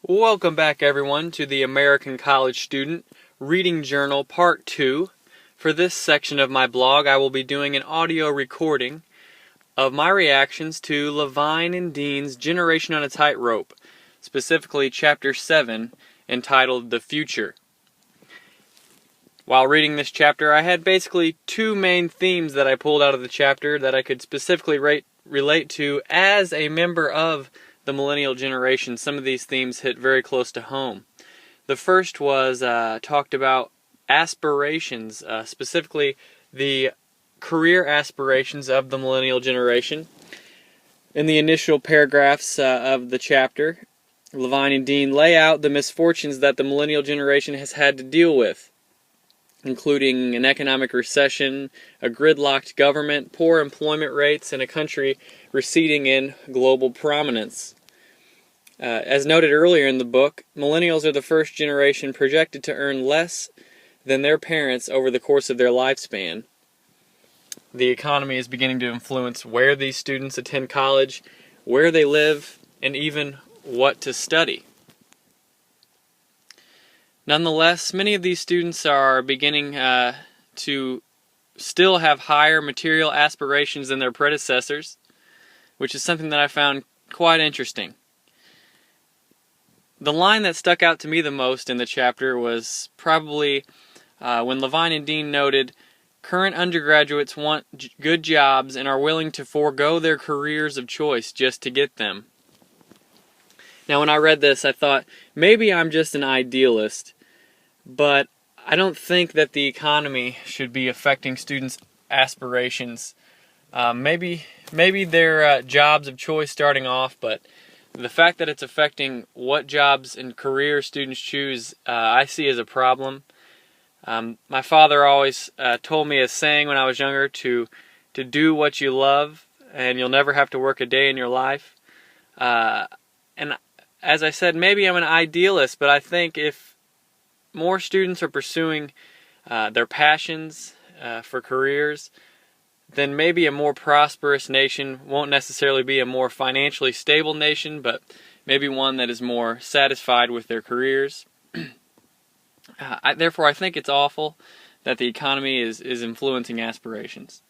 Welcome back, everyone, to the American College Student Reading Journal Part 2. For this section of my blog, I will be doing an audio recording of my reactions to Levine and Dean's Generation on a Tightrope, specifically Chapter 7, entitled The Future. While reading this chapter, I had basically two main themes that I pulled out of the chapter that I could specifically relate to as a member of the millennial generation. Some of these themes hit very close to home. The first was talked about aspirations, specifically the career aspirations of the millennial generation. In the initial paragraphs of the chapter, Levine and Dean lay out the misfortunes that the millennial generation has had to deal with, including an economic recession, a gridlocked government, poor employment rates, and a country receding in global prominence. As noted earlier in the book, millennials are the first generation projected to earn less than their parents over the course of their lifespan. The economy is beginning to influence where these students attend college, where they live, and even what to study. Nonetheless, many of these students are beginning to still have higher material aspirations than their predecessors, which is something that I found quite interesting. The line that stuck out to me the most in the chapter was probably when Levine and Dean noted, current undergraduates want good jobs and are willing to forego their careers of choice just to get them. Now, when I read this, I thought, maybe I'm just an idealist, but I don't think that the economy should be affecting students' aspirations. Maybe their jobs of choice starting off, but the fact that it's affecting what jobs and careers students choose, I see as a problem. My father always told me a saying when I was younger to do what you love, and you'll never have to work a day in your life. And as I said, maybe I'm an idealist, but I think if more students are pursuing their passions for careers, then maybe a more prosperous nation won't necessarily be a more financially stable nation, but maybe one that is more satisfied with their careers. Therefore, I think it's awful that the economy is influencing aspirations.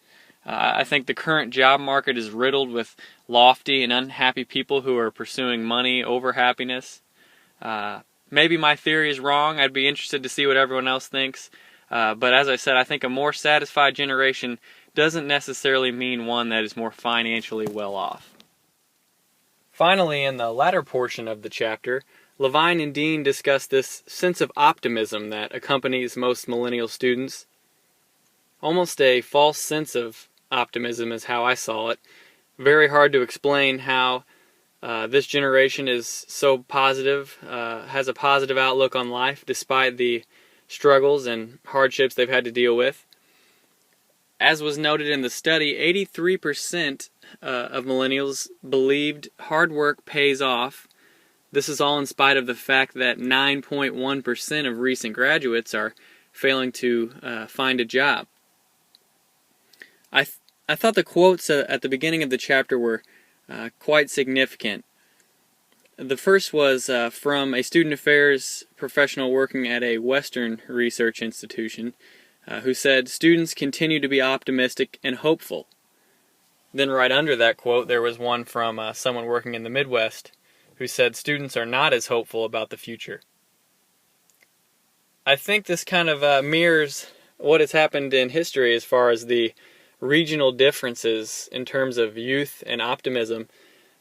I think the current job market is riddled with lofty and unhappy people who are pursuing money over happiness. Maybe my theory is wrong. I'd be interested to see what everyone else thinks. But as I said, I think a more satisfied generation doesn't necessarily mean one that is more financially well off. Finally, in the latter portion of the chapter, Levine and Dean discuss this sense of optimism that accompanies most millennial students. Almost a false sense of optimism is how I saw it. Very hard to explain how this generation is so positive, has a positive outlook on life despite the struggles and hardships they've had to deal with. As was noted in the study, 83% of millennials believed hard work pays off. This is all in spite of the fact that 9.1% of recent graduates are failing to find a job. I thought the quotes at the beginning of the chapter were quite significant. The first was from a student affairs professional working at a Western research institution, who said, "Students continue to be optimistic and hopeful." Then right under that quote, there was one from someone working in the Midwest who said, "Students are not as hopeful about the future." I think this kind of mirrors what has happened in history as far as the regional differences in terms of youth and optimism.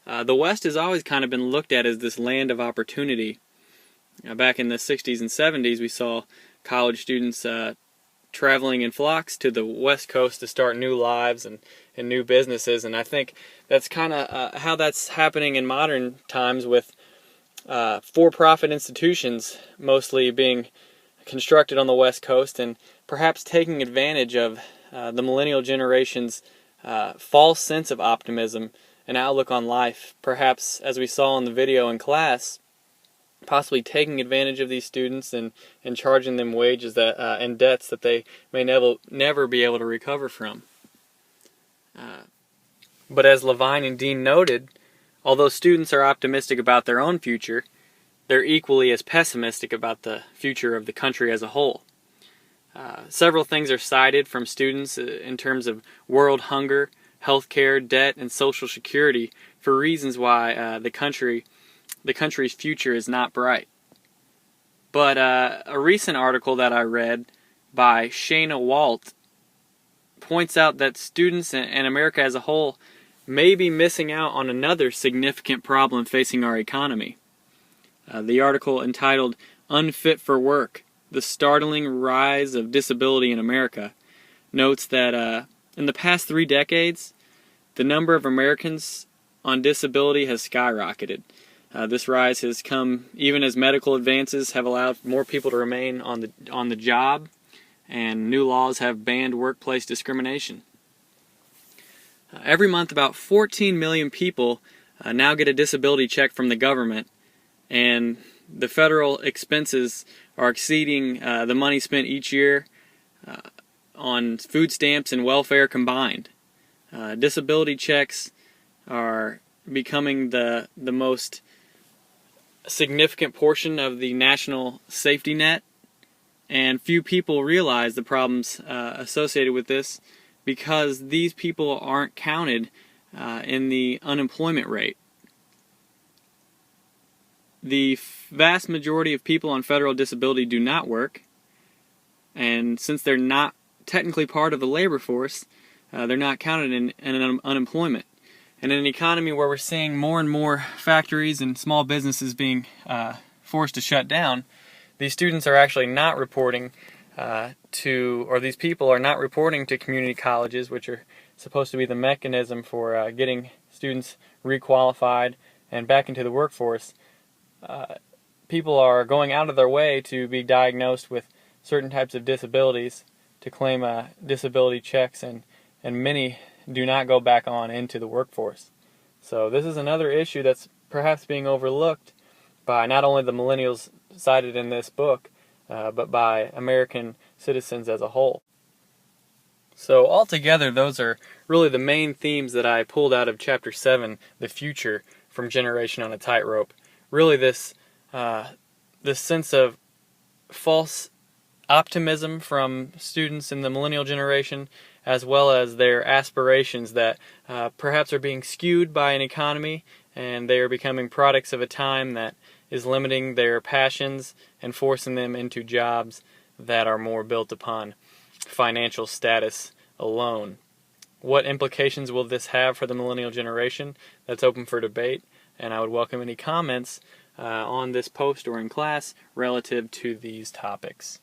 The West has always kind of been looked at as this land of opportunity. Back in the 60s and 70s, we saw college students traveling in flocks to the West Coast to start new lives and new businesses, and I think that's kind of how that's happening in modern times with for-profit institutions mostly being constructed on the West Coast and perhaps taking advantage of the millennial generation's false sense of optimism and outlook on life, perhaps, as we saw in the video in class, possibly taking advantage of these students and charging them wages that and debts that they may never be able to recover from. But as Levine and Dean noted, although students are optimistic about their own future, they're equally as pessimistic about the future of the country as a whole. Several things are cited from students in terms of world hunger, healthcare, debt, and social security for reasons why the country's future is not bright. But a recent article that I read by Shana Walt points out that students and America as a whole may be missing out on another significant problem facing our economy. The article, entitled "Unfit for Work: The Startling Rise of Disability in America," notes that in the past 3 decades, the number of Americans on disability has skyrocketed. This rise has come even as medical advances have allowed more people to remain on the job, and new laws have banned workplace discrimination. Every month, about 14 million people now get a disability check from the government, and the federal expenses are exceeding the money spent each year on food stamps and welfare combined. Disability checks are becoming the most significant portion of the national safety net, and few people realize the problems associated with this because these people aren't counted in the unemployment rate. The vast majority of people on federal disability do not work, and since they're not technically part of the labor force, they're not counted in unemployment. And in an economy where we're seeing more and more factories and small businesses being forced to shut down, these students are actually not reporting these people are not reporting to community colleges, which are supposed to be the mechanism for getting students requalified and back into the workforce. People are going out of their way to be diagnosed with certain types of disabilities to claim disability checks, and many do not go back on into the workforce. So this is another issue that's perhaps being overlooked by not only the millennials cited in this book, but by American citizens as a whole. So altogether, those are really the main themes that I pulled out of Chapter 7, The Future, from Generation on a Tightrope. Really this sense of false optimism from students in the millennial generation, as well as their aspirations that perhaps are being skewed by an economy, and they are becoming products of a time that is limiting their passions and forcing them into jobs that are more built upon financial status alone. What implications will this have for the millennial generation? That's open for debate, and I would welcome any comments on this post or in class relative to these topics.